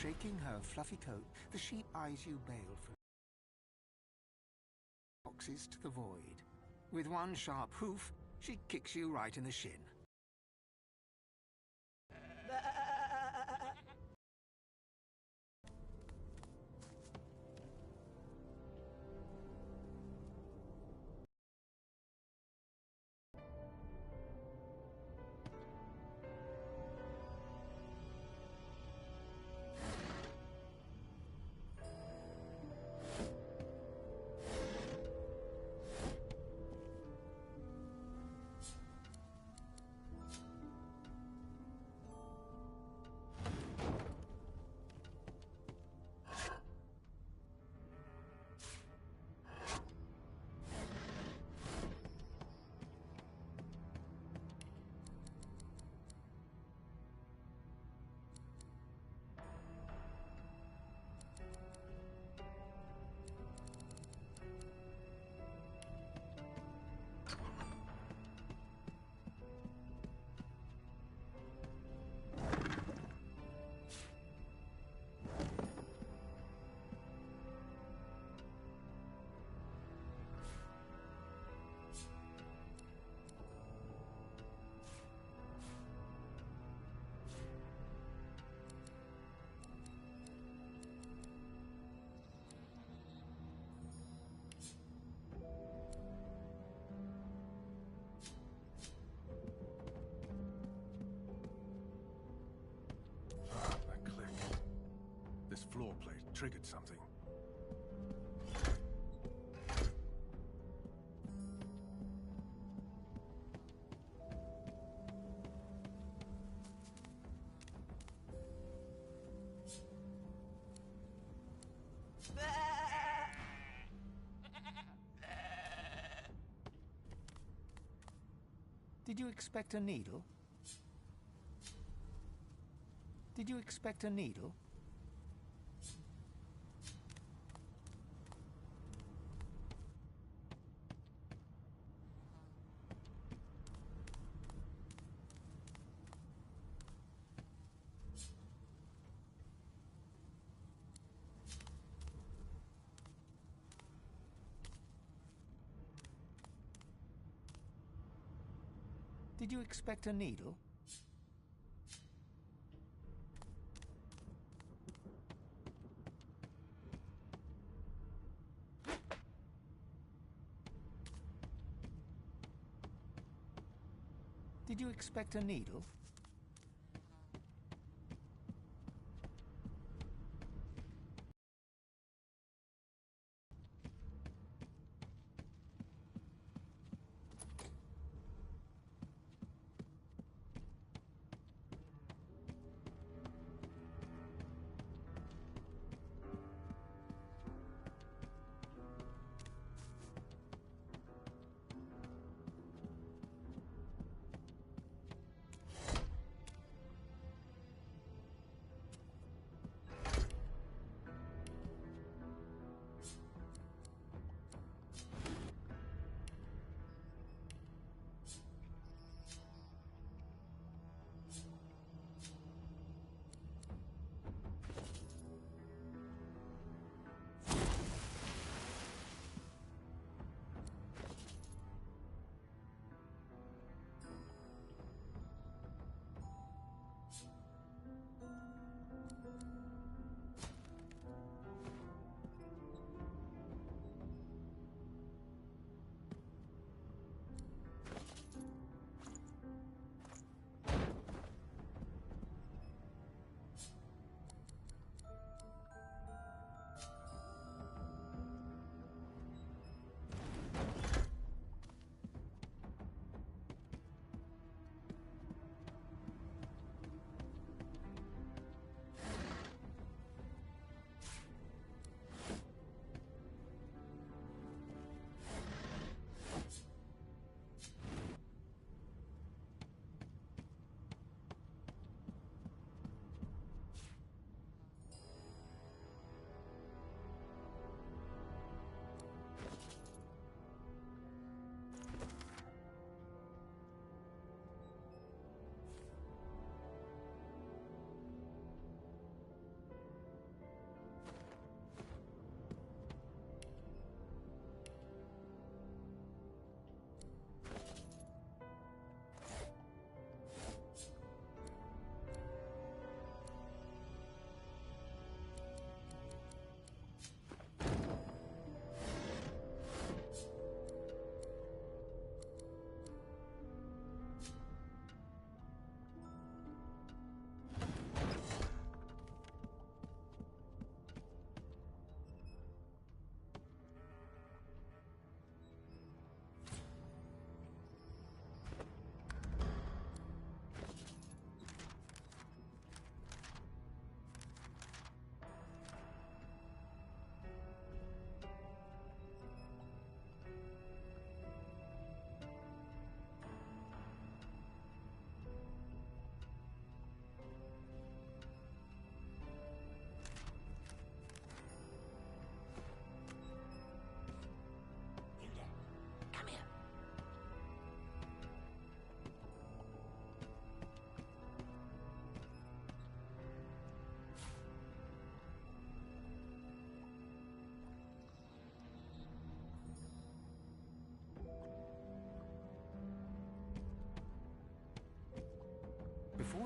Shaking her fluffy coat, the sheep eyes you balefully. Boxes to the void. With one sharp hoof, she kicks you right in the shin. Floor plate triggered something. Did you expect a needle? Did you expect a needle? Did you expect a needle? Did you expect a needle?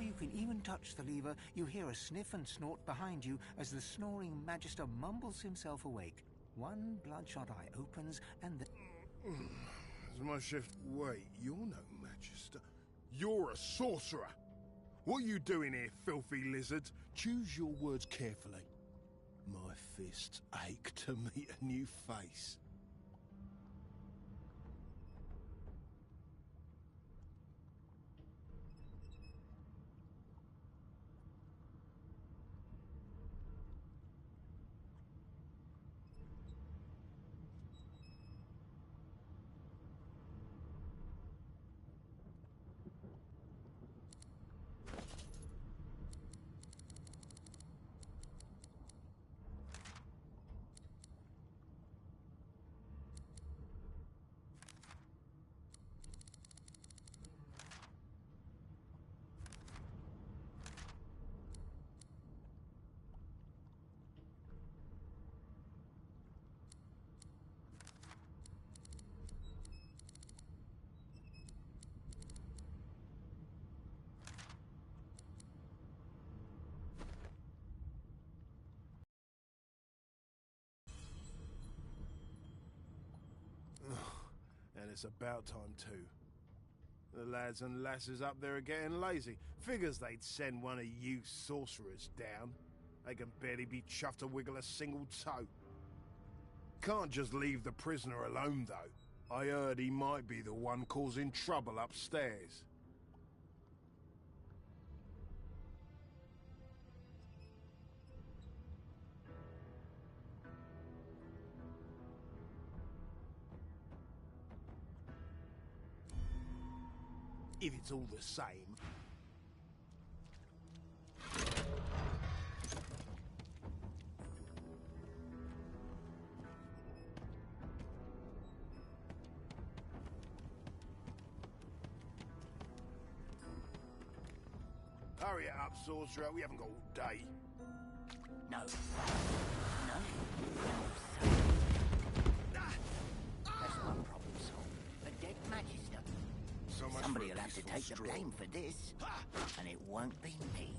you can even touch the lever, you hear a sniff and snort behind you as the snoring Magister mumbles himself awake. One bloodshot eye opens, and the... Is my shift... Wait, you're no Magister. You're a sorcerer. What are you doing here, filthy lizard? Choose your words carefully. My fists ache to meet a new face. And it's about time too. The lads and lasses up there are getting lazy. Figures they'd send one of you sorcerers down. They can barely be chuffed to wiggle a single toe. Can't just leave the prisoner alone, though. I heard he might be the one causing trouble upstairs. If it's all the same. Hurry it up, sorcerer. We haven't got all day. No. No. That's one problem solved. A dead Magister. So much Somebody for a will have to peaceful take the stroll. blame for this, and it won't be me.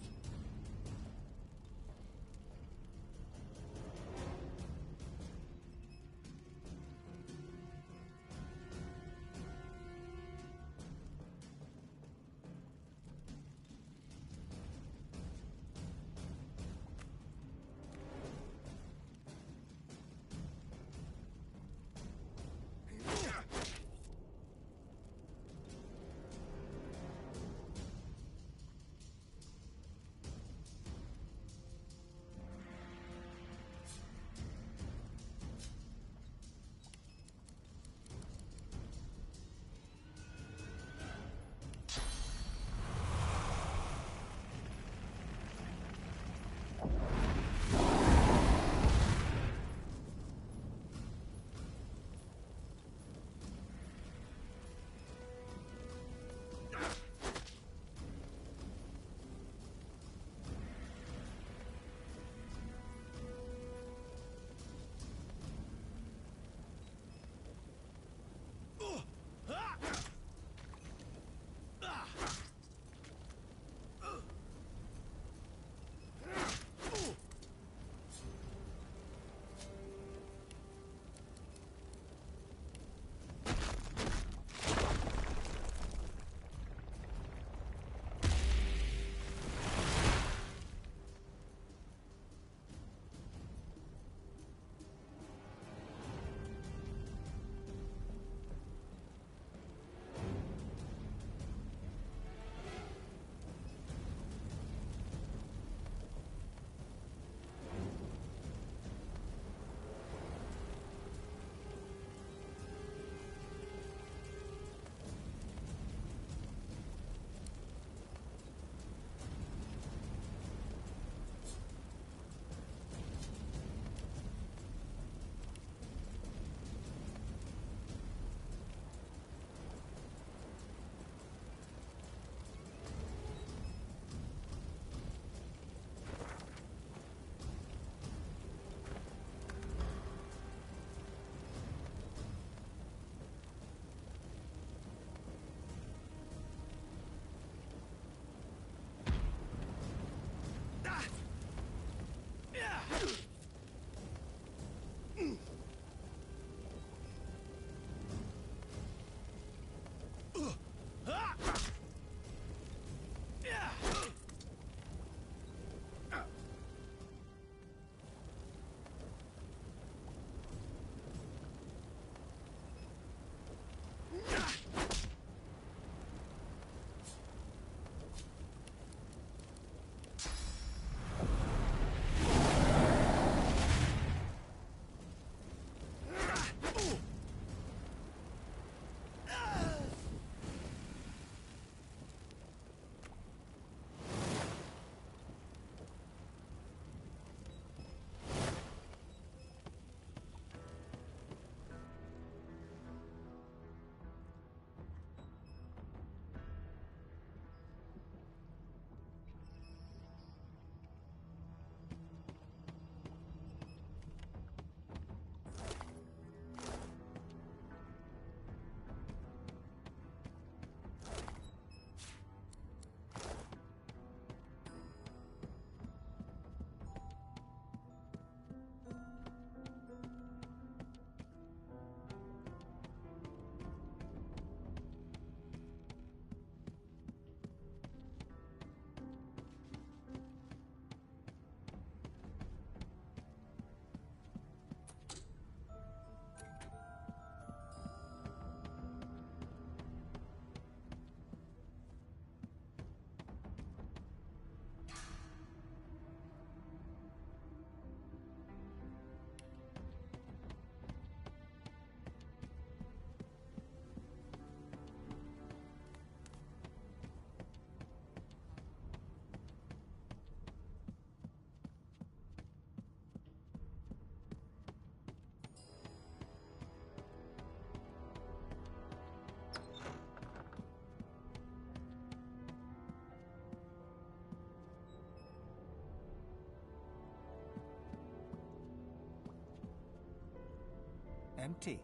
empty.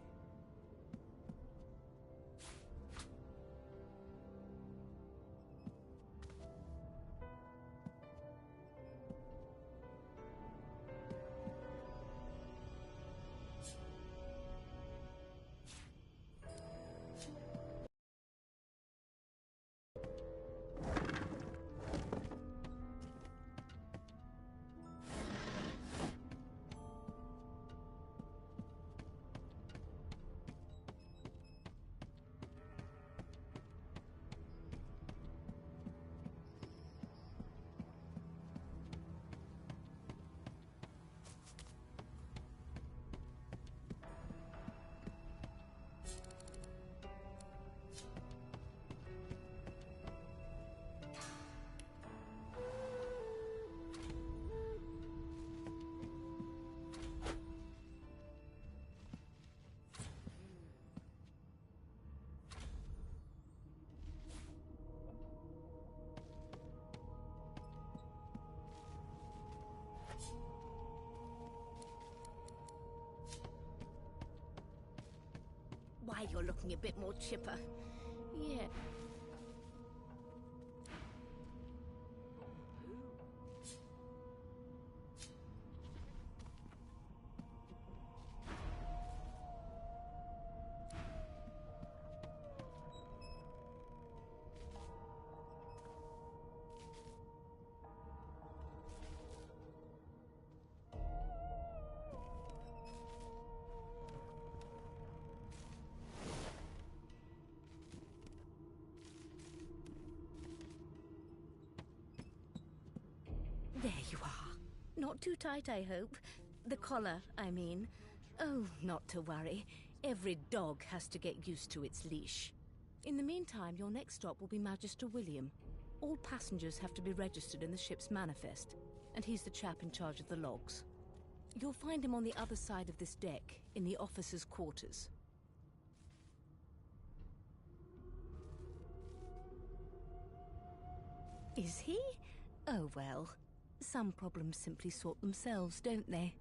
Why, you're looking a bit more chipper. Yeah. There you are. Not too tight, I hope. The collar, I mean. Oh, not to worry. Every dog has to get used to its leash. In the meantime, your next stop will be Magister William. All passengers have to be registered in the ship's manifest, and he's the chap in charge of the logs. You'll find him on the other side of this deck, in the officers' quarters. Is he? Oh well. Some problems simply sort themselves, don't they?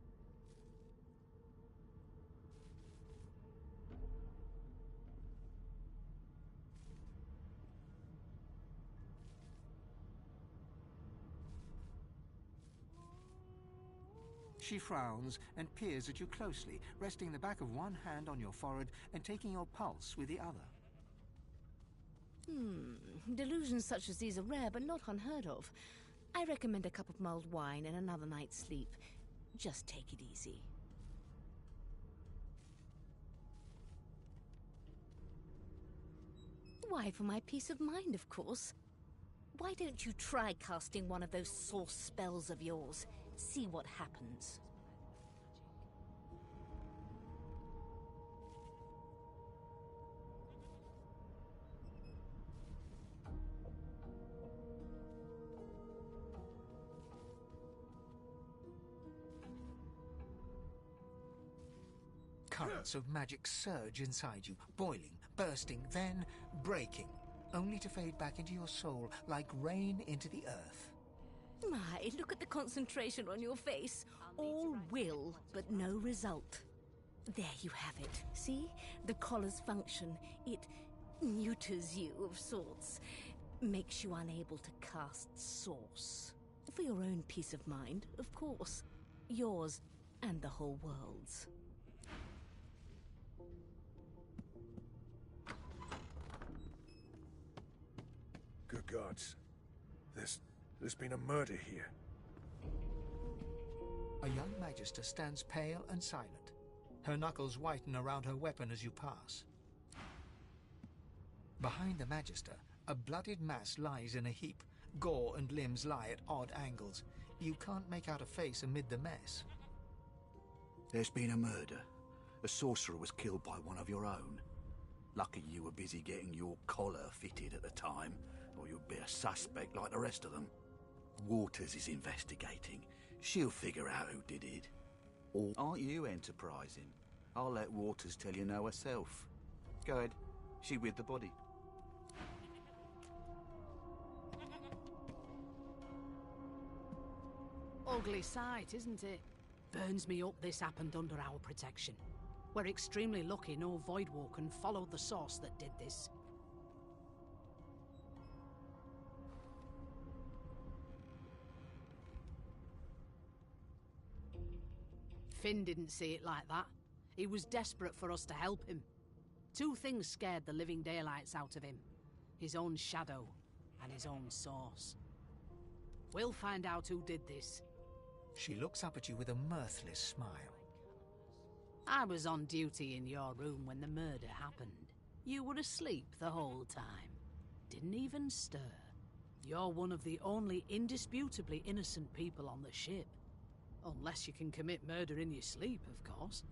She frowns and peers at you closely, resting the back of one hand on your forehead and taking your pulse with the other. Delusions such as these are rare, but not unheard of. I recommend a cup of mulled wine and another night's sleep. Just take it easy. Why, for my peace of mind, of course. Why don't you try casting one of those source spells of yours? See what happens. Currents of magic surge inside you, boiling, bursting, then breaking, only to fade back into your soul like rain into the earth. My, look at the concentration on your face. All will, but no result. There you have it. See? The collar's function. It neuters you of sorts. Makes you unable to cast source. For your own peace of mind, of course. Yours and the whole world's. Good gods. There's been a murder here. A young magister stands pale and silent. Her knuckles whiten around her weapon as you pass. Behind the magister, a bloodied mass lies in a heap. Gore and limbs lie at odd angles. You can't make out a face amid the mess. There's been a murder. A sorcerer was killed by one of your own. Lucky you were busy getting your collar fitted at the time, or you'd be a suspect like the rest of them. Waters is investigating. She'll figure out who did it. Or aren't you enterprising? I'll let Waters tell you no herself. Go ahead. She with the body. Ugly sight, isn't it? Burns me up this happened under our protection. We're extremely lucky no Voidwoken followed the source that did this. Finn didn't see it like that. He was desperate for us to help him. Two things scared the living daylights out of him. His own shadow and his own source. We'll find out who did this. She looks up at you with a mirthless smile. I was on duty in your room when the murder happened. You were asleep the whole time. Didn't even stir. You're one of the only indisputably innocent people on the ship. Unless you can commit murder in your sleep, of course.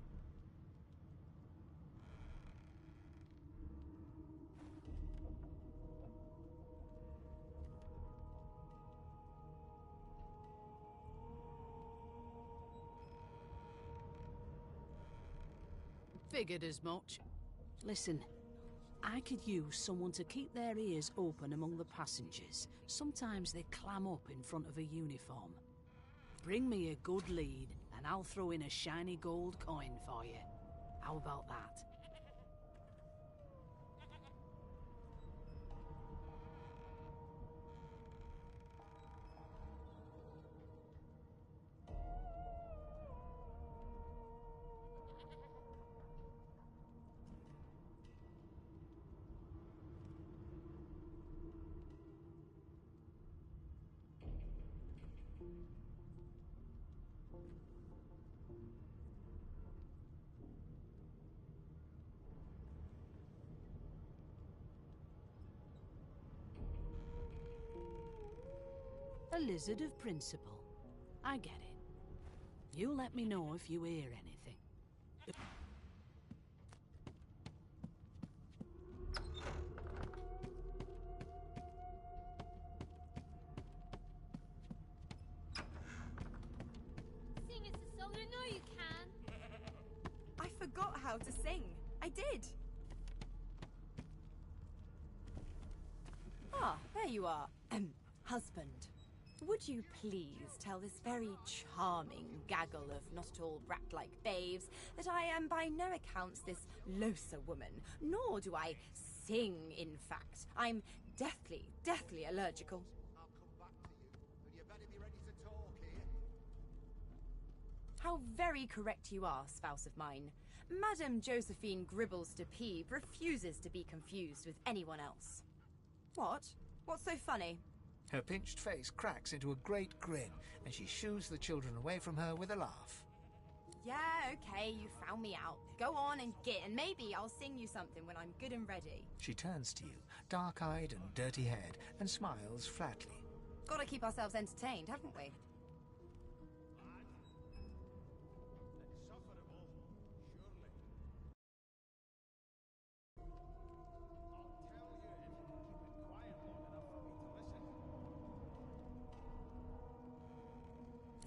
Figured as much. Listen, I could use someone to keep their ears open among the passengers. Sometimes they clam up in front of a uniform. Bring me a good lead, and I'll throw in a shiny gold coin for you. How about that? A lizard of principle. I get it. You let me know if you hear anything. Sing us a song, I know you can. I forgot how to sing. I did. Ah, there you are. Husband. Would you please tell this very charming gaggle of not-at-all brat-like babes that I am by no accounts this Losa woman, nor do I sing, in fact. I'm deathly allergical. I'll come back to you, but you better be ready to talk here. How very correct you are, spouse of mine. Madame Josephine Gribbles de Peeb refuses to be confused with anyone else. What? What's so funny? Her pinched face cracks into a great grin, and she shoos the children away from her with a laugh. Yeah, okay, you found me out. Go on and get, and maybe I'll sing you something when I'm good and ready. She turns to you, dark-eyed and dirty-haired, and smiles flatly. Gotta keep ourselves entertained, haven't we?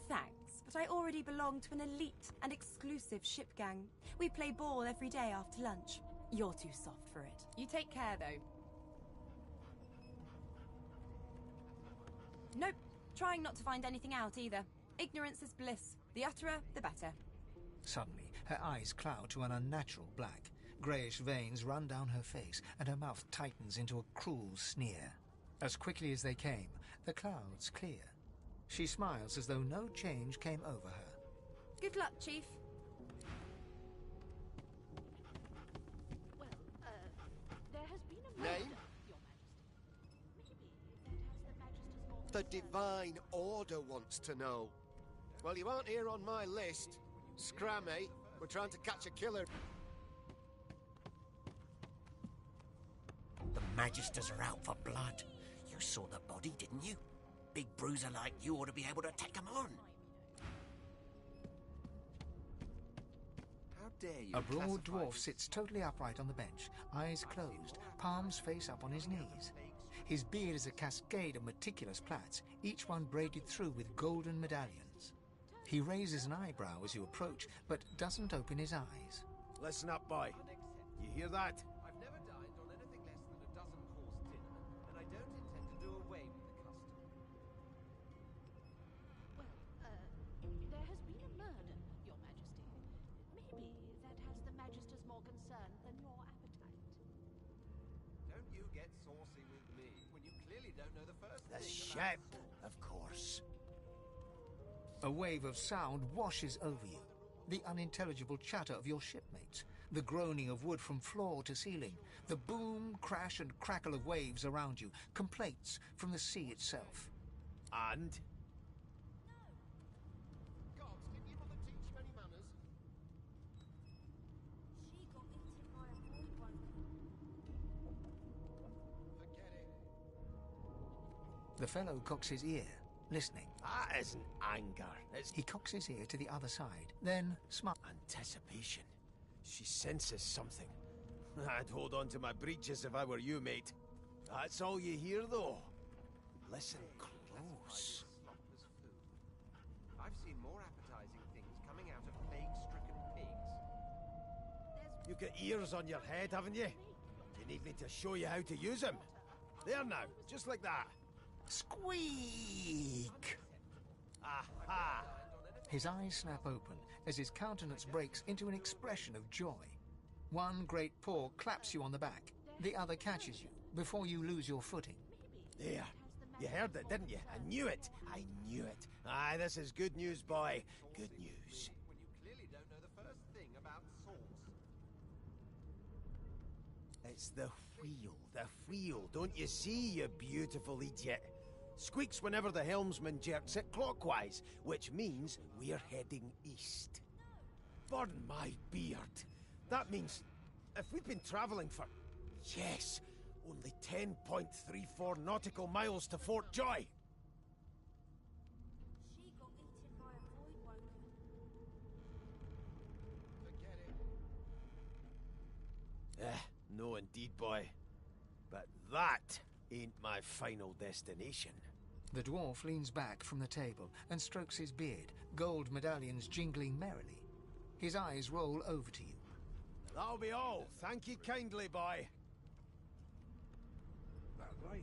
Thanks, but I already belong to an elite and exclusive ship gang. We play ball every day after lunch. You're too soft for it. You take care, though. Nope. Trying not to find anything out, either. Ignorance is bliss. The utterer, the better. Suddenly, her eyes cloud to an unnatural black. Greyish veins run down her face, and her mouth tightens into a cruel sneer. As quickly as they came, the clouds clear. She smiles as though no change came over her. Good luck, Chief. Well, there has been a murder, Name? Your Majesty. Maybe that has the Magister's more... The Divine Order wants to know. Well, you aren't here on my list. Scrammy, we're trying to catch a killer. The Magisters are out for blood. You saw the body, didn't you? Big bruiser like you ought to be able to take them on. How dare you? A broad classify dwarf this- sits totally upright on the bench, eyes closed, palms face up on his knees. His beard is a cascade of meticulous plaits, each one braided through with golden medallions. He raises an eyebrow as you approach, but doesn't open his eyes. Listen up, boy. You hear that? I've never dined on anything less than a dozen course dinner, and I don't intend to do away with the custom. Well, there has been a murder, Your Majesty. Maybe that has the The ship, of course. A wave of sound washes over you. The unintelligible chatter of your shipmates, the groaning of wood from floor to ceiling, the boom, crash and crackle of waves around you, complaints from the sea itself. And? Gods, did your mother teach you any manners? She got eaten by a boy once. Forget it. The fellow cocks his ear, listening. That isn't anger. It's He cocks his ear to the other side, then smiles. anticipation. She senses something. I'd hold on to my breeches if I were you, mate. That's all you hear, though. Listen close. I've seen more appetizing things coming out of plague-stricken pigs. You've got ears on your head, haven't you? You need me to show you how to use them. There now, just like that. Squeak! Aha! His eyes snap open as his countenance breaks into an expression of joy. One great paw claps you on the back. The other catches you before you lose your footing. There. You heard it, didn't you? I knew it. I knew it. Aye, this is good news, boy. Good news. When you clearly don't know the first thing about sauce. It's the wheel. The wheel. Don't you see, you beautiful idiot? Squeaks whenever the helmsman jerks it clockwise, which means we're heading east. Burn my beard. That means if we've been travelling for, yes, only 10.34 nautical miles to Fort Joy. She got eaten by a boy once. Forget it. No indeed, boy. But that ain't my final destination. The dwarf leans back from the table and strokes his beard, gold medallions jingling merrily. His eyes roll over to you. That'll be all. Thank you kindly, boy. That way.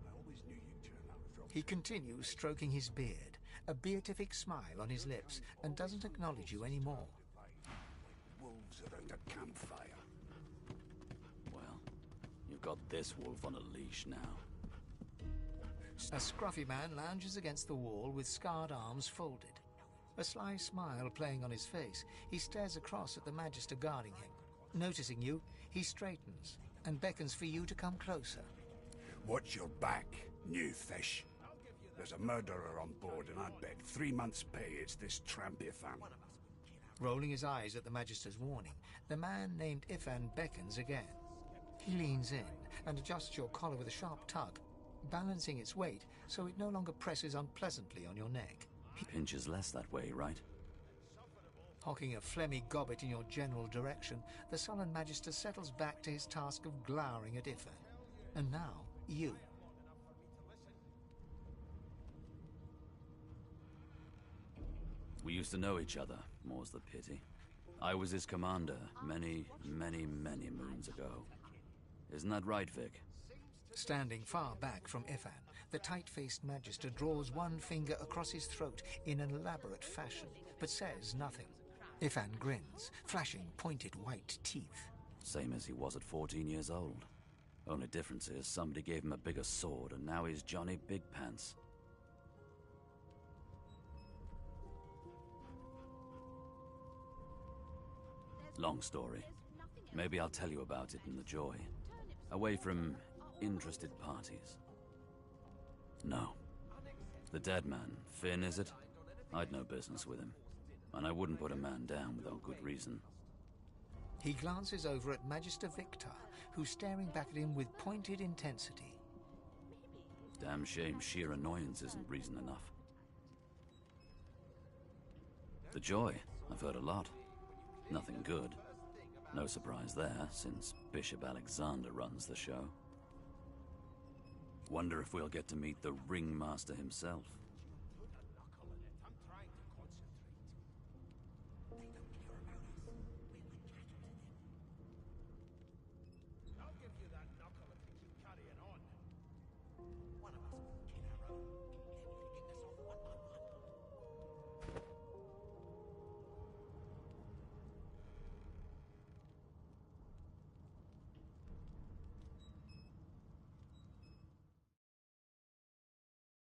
I always knew you'd turn up from... He continues stroking his beard, a beatific smile on his lips, and doesn't acknowledge you anymore. Wolves around a campfire. Well, you've got this wolf on a leash now. A scruffy man lounges against the wall with scarred arms folded. A sly smile playing on his face, he stares across at the Magister guarding him. Noticing you, he straightens and beckons for you to come closer. Watch your back, new fish. There's a murderer on board, and I'd bet 3 months' pay it's this tramp Ifan. Rolling his eyes at the Magister's warning, the man named Ifan beckons again. He leans in and adjusts your collar with a sharp tug, balancing its weight so it no longer presses unpleasantly on your neck. Pinches less that way, right? Hocking a phlegmy gobbet in your general direction, the sullen Magister settles back to his task of glowering at Ifan. And now, you. We used to know each other, more's the pity. I was his commander many, many, many moons ago. Isn't that right, Vic? Standing far back from Ifan, the tight-faced Magister draws one finger across his throat in an elaborate fashion, but says nothing. Ifan grins, flashing pointed white teeth. Same as he was at 14 years old. Only difference is somebody gave him a bigger sword, and now he's Johnny Big Pants. Long story. Maybe I'll tell you about it in the Joy. Away from interested parties. No. The dead man, Finn, is it? I'd no business with him. And I wouldn't put a man down without good reason. He glances over at Magister Victor, who's staring back at him with pointed intensity. Damn shame sheer annoyance isn't reason enough. The Joy, I've heard a lot. Nothing good. No surprise there, since Bishop Alexander runs the show. Wonder if we'll get to meet the ringmaster himself.